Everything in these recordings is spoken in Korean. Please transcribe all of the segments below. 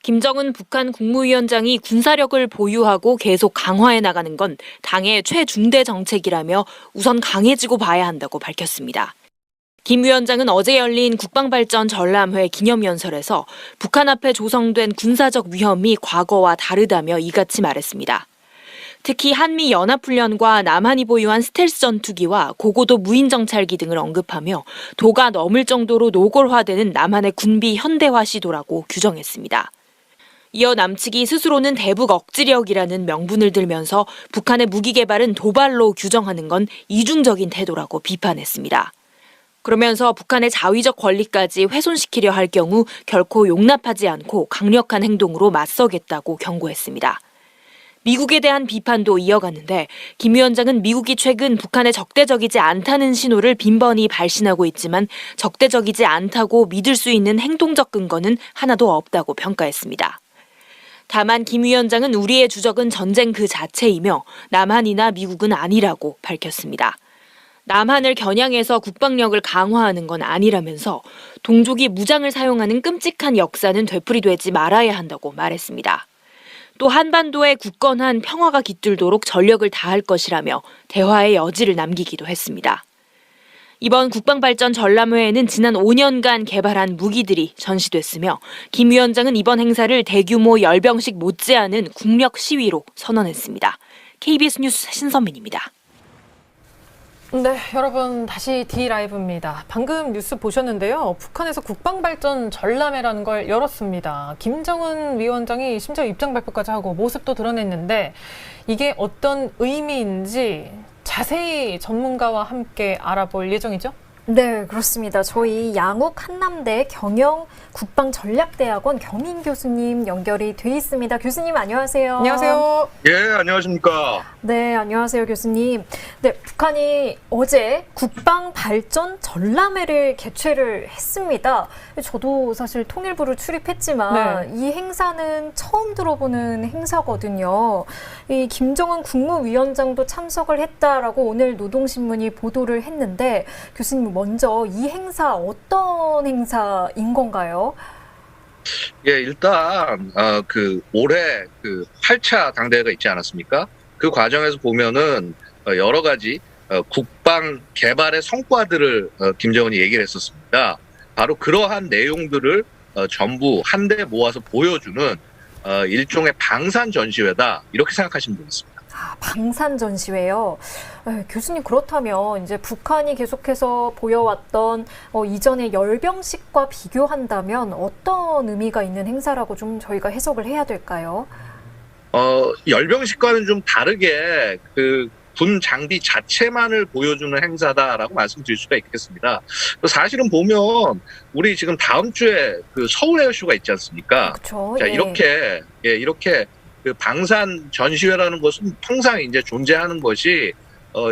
김정은 북한 국무위원장이 군사력을 보유하고 계속 강화해 나가는 건 당의 최중대 정책이라며 우선 강해지고 봐야 한다고 밝혔습니다. 김 위원장은 어제 열린 국방발전 전람회 기념연설에서 북한 앞에 조성된 군사적 위험이 과거와 다르다며 이같이 말했습니다. 특히 한미 연합훈련과 남한이 보유한 스텔스 전투기와 고고도 무인정찰기 등을 언급하며 도가 넘을 정도로 노골화되는 남한의 군비 현대화 시도라고 규정했습니다. 이어 남측이 스스로는 대북 억지력이라는 명분을 들면서 북한의 무기 개발은 도발로 규정하는 건 이중적인 태도라고 비판했습니다. 그러면서 북한의 자위적 권리까지 훼손시키려 할 경우 결코 용납하지 않고 강력한 행동으로 맞서겠다고 경고했습니다. 미국에 대한 비판도 이어갔는데 김 위원장은 미국이 최근 북한에 적대적이지 않다는 신호를 빈번히 발신하고 있지만 적대적이지 않다고 믿을 수 있는 행동적 근거는 하나도 없다고 평가했습니다. 다만 김 위원장은 우리의 주적은 전쟁 그 자체이며 남한이나 미국은 아니라고 밝혔습니다. 남한을 겨냥해서 국방력을 강화하는 건 아니라면서 동족이 무장을 사용하는 끔찍한 역사는 되풀이되지 말아야 한다고 말했습니다. 또 한반도에 굳건한 평화가 깃들도록 전력을 다할 것이라며 대화의 여지를 남기기도 했습니다. 이번 국방발전 전람회에는 지난 5년간 개발한 무기들이 전시됐으며 김 위원장은 이번 행사를 대규모 열병식 못지않은 국력 시위로 선언했습니다. KBS 뉴스 신선민입니다. 네, 여러분 다시 D라이브입니다. 방금 뉴스 보셨는데요. 북한에서 국방발전 전람회라는 걸 열었습니다. 김정은 위원장이 심지어 입장 발표까지 하고 모습도 드러냈는데 이게 어떤 의미인지 자세히 전문가와 함께 알아볼 예정이죠? 네, 그렇습니다. 저희 양욱 한남대 경영국방전략대학원 겸임 교수님 연결이 돼 있습니다. 교수님 안녕하세요. 안녕하세요. 예, 안녕하십니까. 네, 안녕하세요, 교수님. 네, 북한이 어제 국방발전 전람회를 개최를 했습니다. 저도 사실 통일부를 출입했지만 이 행사는 처음 들어보는 행사거든요. 이 김정은 국무위원장도 참석을 했다라고 오늘 노동신문이 보도를 했는데 교수님 먼저 이 행사 어떤 행사인 건가요? 예, 일단 올해 8차 당대회가 있지 않았습니까? 그 과정에서 보면은 여러 가지 국방 개발의 성과들을 김정은이 얘기를 했었습니다. 바로 그러한 내용들을 전부 한데 모아서 보여주는 일종의 방산 전시회다 이렇게 생각하시면 되겠습니다. 아, 방산 전시회요. 교수님 그렇다면 이제 북한이 계속해서 보여왔던 이전의 열병식과 비교한다면 어떤 의미가 있는 행사라고 좀 저희가 해석을 해야 될까요? 열병식과는 좀 다르게 군 장비 자체만을 보여주는 행사다라고 말씀드릴 수가 있겠습니다. 사실은 보면 우리 지금 다음 주에 서울 에어쇼가 있지 않습니까? 그렇죠. 자, 이렇게 방산 전시회라는 것은 통상 이제 존재하는 것이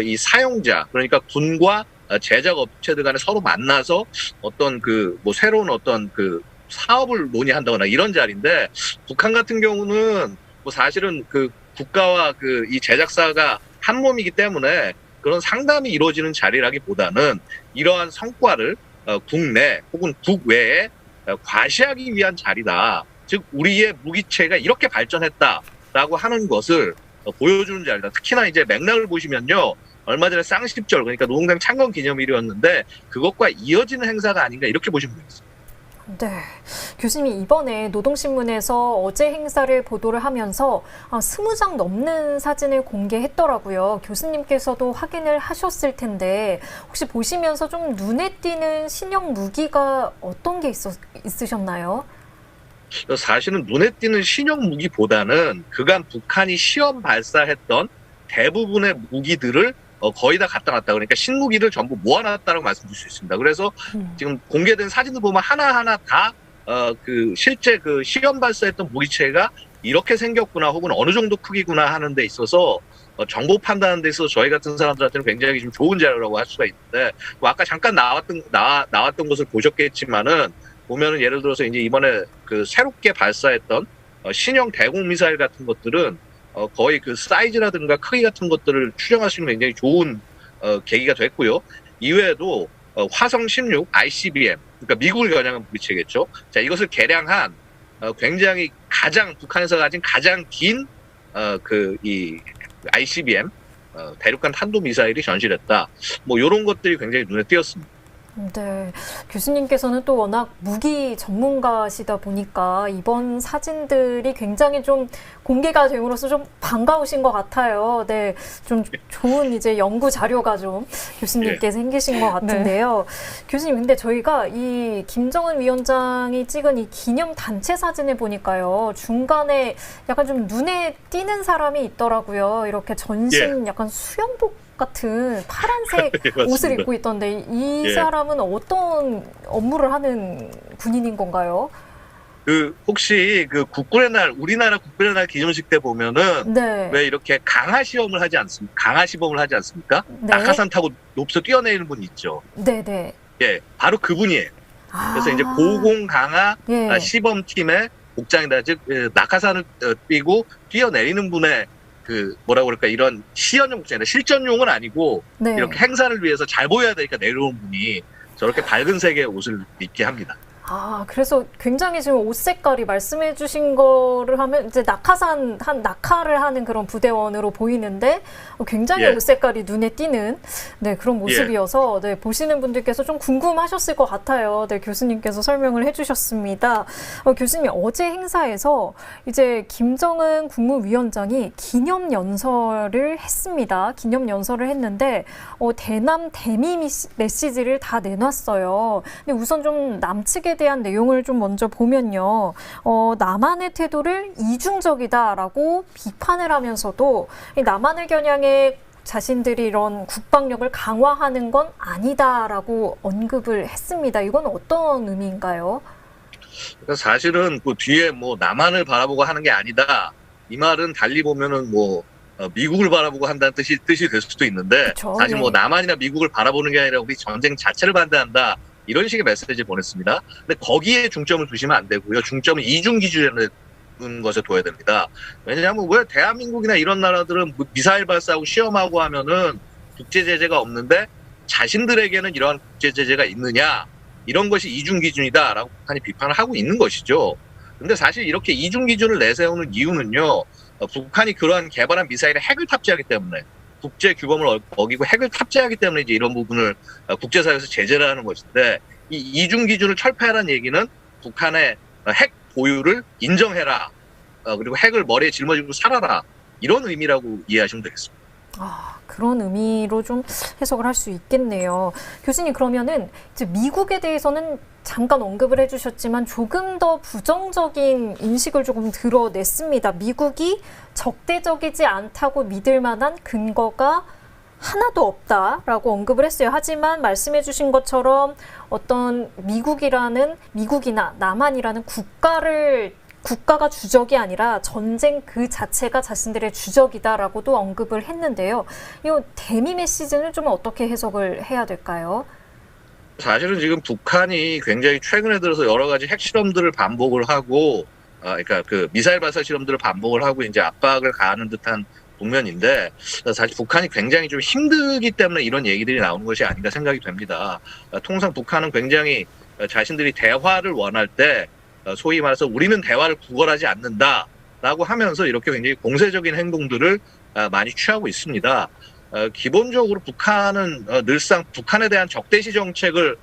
이 사용자 그러니까 군과 제작 업체들 간에 서로 만나서 어떤 새로운 어떤 사업을 논의한다거나 이런 자리인데 북한 같은 경우는 사실은 국가와 이 제작사가 한 몸이기 때문에 그런 상담이 이루어지는 자리라기보다는 이러한 성과를 국내 혹은 국외에 과시하기 위한 자리다. 즉 우리의 무기체가 이렇게 발전했다라고 하는 것을 보여주는 자리다. 특히나 이제 맥락을 보시면요. 얼마 전에 쌍십절 그러니까 노동당 창건 기념일이었는데 그것과 이어지는 행사가 아닌가 이렇게 보시면 되겠습니다. 네, 교수님이 이번에 노동신문에서 어제 행사를 보도를 하면서 20장 넘는 사진을 공개했더라고요. 교수님께서도 확인을 하셨을 텐데 혹시 보시면서 좀 눈에 띄는 신형 무기가 어떤 게 있으셨나요? 사실은 눈에 띄는 신형 무기보다는 그간 북한이 시험 발사했던 대부분의 무기들을 거의 다 갖다 놨다. 그러니까 신무기를 전부 모아놨다고 말씀드릴 수 있습니다. 그래서 지금 공개된 사진을 보면 하나하나 다 실제 시험 발사했던 무기체가 이렇게 생겼구나 혹은 어느 정도 크기구나 하는 데 있어서 정보 판단하는 데 있어서 저희 같은 사람들한테는 굉장히 좀 좋은 자료라고 할 수가 있는데 아까 잠깐 나왔던 것을 보셨겠지만은 보면은 예를 들어서 이제 이번에 새롭게 발사했던 신형 대공 미사일 같은 것들은 거의 사이즈라든가 크기 같은 것들을 추정하시는 굉장히 좋은 계기가 됐고요. 이외에도 화성 16 ICBM, 그러니까 미국을 겨냥한 무기체겠죠. 자, 이것을 개량한 굉장히 북한에서 가진 가장 긴 이 ICBM 대륙간 탄도미사일이 전시됐다. 뭐 이런 것들이 굉장히 눈에 띄었습니다. 네, 교수님께서는 또 워낙 무기 전문가시다 보니까 이번 사진들이 굉장히 좀 공개가 됨으로써 좀 반가우신 것 같아요. 네, 좀 좋은 이제 연구 자료가 좀 교수님께 생기신 것 같은데요. 교수님, 근데 저희가 이 김정은 위원장이 찍은 이 기념 단체 사진을 보니까요, 중간에 약간 좀 눈에 띄는 사람이 있더라고요. 이렇게 전신 약간 수영복 같은 파란색 옷을 입고 있던데 이 사람은 어떤 업무를 하는 군인인 건가요? 혹시 국군의 날, 우리나라 국군의 날 기념식 때 보면은 왜 이렇게 강화 시범을 하지 않습니까? 네. 낙하산 타고 높이서 뛰어내리는 분 있죠. 네네. 예, 바로 그분이에요. 그래서 이제 고공 강화 시범팀의 복장이다, 즉 낙하산을 뛰고 뛰어내리는 분의 뭐라고 그럴까, 이런 시연용 복장이다. 실전용은 아니고 이렇게 행사를 위해서 잘 보여야 되니까 내려온 분이 저렇게 밝은 색의 옷을 입게 합니다. 그래서 굉장히 지금 옷 색깔이 말씀해 주신 거를 하면 이제 낙하를 하는 그런 부대원으로 보이는데 굉장히 옷 색깔이 눈에 띄는 그런 모습이어서 보시는 분들께서 좀 궁금하셨을 것 같아요. 교수님께서 설명을 해주셨습니다. 교수님, 어제 행사에서 이제 김정은 국무위원장이 기념 연설을 했습니다. 기념 연설을 했는데 대남 대미 메시지를 다 내놨어요. 근데 우선 좀 남측에 대한 내용을 좀 먼저 보면요. 남한의 태도를 이중적이다라고 비판을 하면서도 이 남한을 겨냥해 자신들이 이런 국방력을 강화하는 건 아니다라고 언급을 했습니다. 이건 어떤 의미인가요? 사실은 그 뒤에 뭐 남한을 바라보고 하는 게 아니다. 이 말은 달리 보면은 미국을 바라보고 한다는 뜻이 될 수도 있는데, 사실 남한이나 미국을 바라보는 게 아니라 우리 전쟁 자체를 반대한다. 이런 식의 메시지 보냈습니다. 근데 거기에 중점을 두시면 안 되고요. 중점은 이중 기준이라는 것에 둬야 됩니다. 왜냐하면 왜 대한민국이나 이런 나라들은 미사일 발사하고 시험하고 하면은 국제 제재가 없는데 자신들에게는 이러한 국제 제재가 있느냐, 이런 것이 이중 기준이다라고 북한이 비판을 하고 있는 것이죠. 근데 사실 이렇게 이중 기준을 내세우는 이유는요, 북한이 그러한 개발한 미사일에 핵을 탑재하기 때문에, 국제 규범을 어기고 핵을 탑재하기 때문에 이제 이런 부분을 국제사회에서 제재를 하는 것인데, 이 이중 기준을 철폐하라는 얘기는 북한의 핵 보유를 인정해라, 그리고 핵을 머리에 짊어지고 살아라, 이런 의미라고 이해하시면 되겠습니다. 그런 의미로 좀 해석을 할 수 있겠네요. 교수님, 그러면은 이제 미국에 대해서는 잠깐 언급을 해주셨지만 조금 더 부정적인 인식을 조금 드러냈습니다. 미국이 적대적이지 않다고 믿을 만한 근거가 하나도 없다라고 언급을 했어요. 하지만 말씀해 주신 것처럼 어떤 미국이나 남한이라는 국가가 주적이 아니라 전쟁 그 자체가 자신들의 주적이다라고도 언급을 했는데요. 이 대미 메시지는 좀 어떻게 해석을 해야 될까요? 사실은 지금 북한이 굉장히 최근에 들어서 여러 가지 핵실험들을 반복을 하고, 그러니까 미사일 발사 실험들을 반복을 하고 이제 압박을 가하는 듯한 국면인데, 사실 북한이 굉장히 좀 힘들기 때문에 이런 얘기들이 나오는 것이 아닌가 생각이 됩니다. 통상 북한은 굉장히 자신들이 대화를 원할 때 소위 말해서 우리는 대화를 구걸하지 않는다라고 하면서 이렇게 굉장히 공세적인 행동들을 많이 취하고 있습니다. 기본적으로 북한은 늘상 북한에 대한 적대시 정책을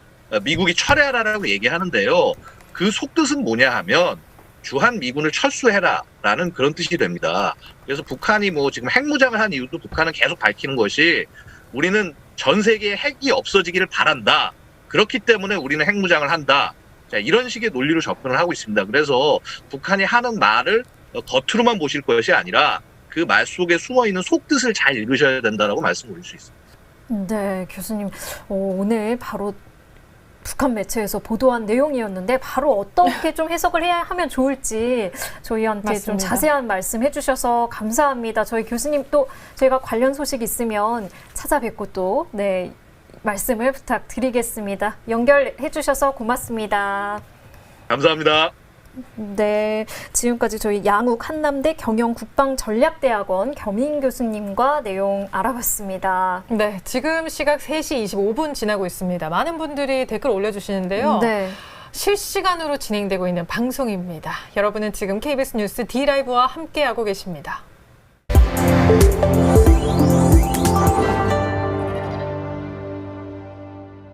미국이 철회하라라고 얘기하는데요. 그 속뜻은 뭐냐 하면 주한 미군을 철수해라라는 그런 뜻이 됩니다. 그래서 북한이 지금 핵무장을 한 이유도 북한은 계속 밝히는 것이 우리는 전 세계에 핵이 없어지기를 바란다. 그렇기 때문에 우리는 핵무장을 한다. 자, 이런 식의 논리로 접근을 하고 있습니다. 그래서 북한이 하는 말을 겉으로만 보실 것이 아니라 그 말 속에 숨어있는 속뜻을 잘 읽으셔야 된다라고 말씀드릴 수 있습니다. 네, 교수님. 오늘 바로 북한 매체에서 보도한 내용이었는데 바로 어떻게 좀 해석을 해야 하면 좋을지 저희한테 맞습니다. 좀 자세한 말씀 해주셔서 감사합니다. 저희 교수님 또 저희가 관련 소식 있으면 찾아뵙고 또 말씀을 부탁드리겠습니다. 연결해 주셔서 고맙습니다. 감사합니다. 네, 지금까지 저희 양욱 한남대 경영국방전략대학원 겸임 교수님과 내용 알아봤습니다. 네, 지금 시각 3시 25분 지나고 있습니다. 많은 분들이 댓글 올려주시는데요. 실시간으로 진행되고 있는 방송입니다. 여러분은 지금 KBS 뉴스 D라이브와 함께하고 계십니다.